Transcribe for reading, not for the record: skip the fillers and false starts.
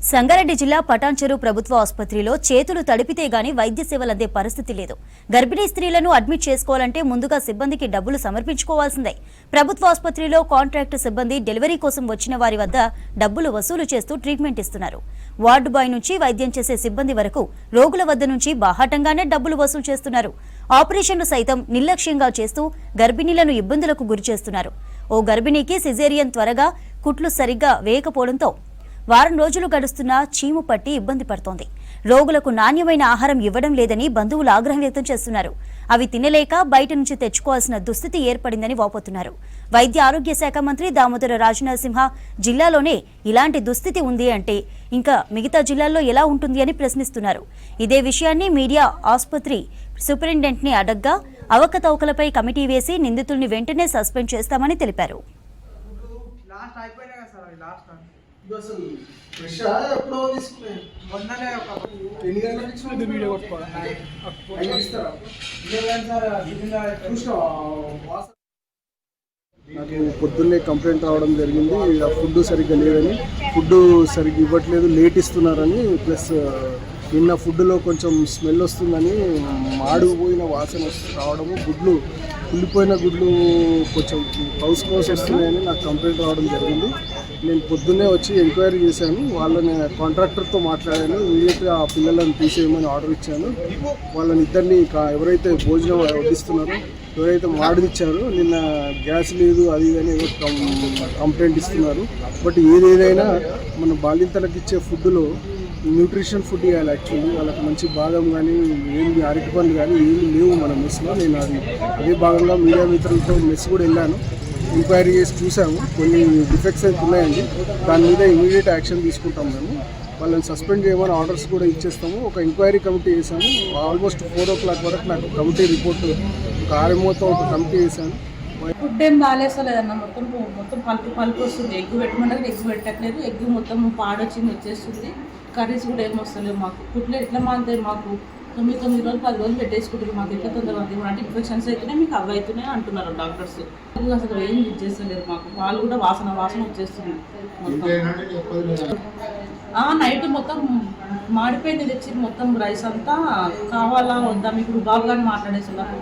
సంగారెడ్డి జిల్లా పటాన్చెరు ప్రభుత్వ ఆసుపత్రిలో చేతులు తడిపితే గాని వైద్య సేవలు అందే పరిస్థితి లేదు. గర్భిణీ స్త్రీలను అడ్మిట్ చేసుకోవాలంటే ముందుగా సిబ్బందికి డబ్బులు సమర్పించుకోవాల్సిందే. ప్రభుత్వ ఆసుపత్రిలో కాంట్రాక్ట్ సిబ్బంది డెలివరీ కోసం వచ్చిన వారి వద్ద డబ్బులు వసూలు చేస్తూ ట్రీట్మెంట్ ఇస్తున్నారు. వార్డు బాయ్ నుంచి వైద్యం చేసే సిబ్బంది వరకు రోగుల వద్ద నుంచి బాహాటంగానే డబ్బులు వసూలు చేస్తున్నారు. ఆపరేషన్లు సైతం నిర్లక్ష్యంగా చేస్తూ గర్భిణీలను ఇబ్బందులకు గురిచేస్తున్నారు. ఓ గర్భిణీకి సిజేరియన్ త్వరగా కుట్లు సరిగ్గా వేయకపోవడంతో వారం రోజులు గడుస్తున్నా చీము పట్టి ఇబ్బంది పడుతోంది. రోగులకు నాణ్యమైన ఆహారం ఇవ్వడం లేదని బంధువులు ఆగ్రహం వ్యక్తం చేస్తున్నారు. అవి తినలేక బయట నుంచి తెచ్చుకోవాల్సిన దుస్థితి ఏర్పడిందని వాపోతున్నారు. వైద్య ఆరోగ్య శాఖ మంత్రి దామోదర రాజనరసింహ జిల్లాలోనే ఇలాంటి దుస్థితి ఉంది అంటే ఇంకా మిగతా జిల్లాల్లో ఎలా ఉంటుంది అని ప్రశ్నిస్తున్నారు. ఇదే విషయాన్ని మీడియా ఆసుపత్రి సూపరింటెండెంట్ ని అడగ్గా అవకతవకలపై కమిటీ వేసి నిందితుల్ని వెంటనే సస్పెండ్ చేస్తామని తెలిపారు. నాకు పొద్దున్నే కంప్లైంట్ రావడం జరిగింది. ఫుడ్ సరిగ్గా లేదని, ఫుడ్ సరిగ్గా ఇవ్వట్లేదు, లేట్ ఇస్తున్నారని, ప్లస్ నిన్న ఫుడ్లో కొంచెం స్మెల్ వస్తుందని, మాడిపోయిన వాసన రావడము, గుడ్లు కుళ్ళిపోయిన గుడ్లు కొంచెం కౌస్ వస్తున్నాయని నాకు కంప్లైంట్ రావడం జరిగింది. నేను పొద్దున్నే వచ్చి ఎంక్వైరీ చేశాను. వాళ్ళని కాంట్రాక్టర్తో మాట్లాడాను. ఇమీడియట్గా ఆ పిల్లలను తీసేయమని ఆర్డర్ ఇచ్చాను. వాళ్ళని ఇద్దరిని ఎవరైతే భోజనం వడ్డిస్తున్నారో, ఎవరైతే మాడిచ్చారో, నిన్న గ్యాస్ లేదు అది అని కంప్లైంట్ ఇస్తున్నారు. బట్ ఏదైనా మన బాలింతలకు ఇచ్చే ఫుడ్లో న్యూట్రిషన్ ఫుడ్ ఇవ్వాలి. యాక్చువల్లీ వాళ్ళకి మంచి బాదం కానీ ఏమి అరటి పండ్లు కానీ ఏమి లేవు మన మెస్లో. నేను అదే భాగంగా మీడియా మిత్రులతో మెస్ కూడా వెళ్ళాను, ఎంక్వైరీ చేసి చూసాము. కొన్ని డిఫెక్ట్స్ అయితే ఉన్నాయండి. దాని మీద ఇమీడియట్ యాక్షన్ తీసుకుంటాం. మేము వాళ్ళని సస్పెండ్ చేయమని ఆర్డర్స్ కూడా ఇచ్చేస్తాము. ఒక ఎంక్వైరీ కమిటీ వేసాము. ఆల్మోస్ట్ 4 o'clock వరకు నాకు కమిటీ రిపోర్ట్, ఒక ఆర్ఎంఓతో ఒక కమిటీ వేసాను. ఫుడ్ ఏం బాగాలేస్తలేదన్న, మొత్తం పలుపు వస్తుంది. ఎగ్ పెట్టమన్నది ఎగ్ పెట్టట్లేదు, ఎగ్ మొత్తం పాడొచ్చింది వచ్చేస్తుంది. కర్రీస్ కూడా ఏమి వస్తలేవు మాకు. ఫుడ్లో ఎట్లా మాంతాయి మాకు 9 రోజులు 10 రోజులు పెట్టేసుకుంటారు. మాకు ఎట్లా తొందరగా అంటే ఇన్ఫెక్షన్స్ అయితేనే మీకు అవి అవుతున్నాయి అంటున్నారు డాక్టర్స్. అసలు ఏం యూజ్ చేస్తలేరు మాకు. వాళ్ళు కూడా వాసన వచ్చేస్తుంది నైట్ మొత్తం మాడిపోయింది తెచ్చి మొత్తం రైస్ అంతా కావాలా వద్దా మీకు బాగా మాట్లాడేస్తున్నారు.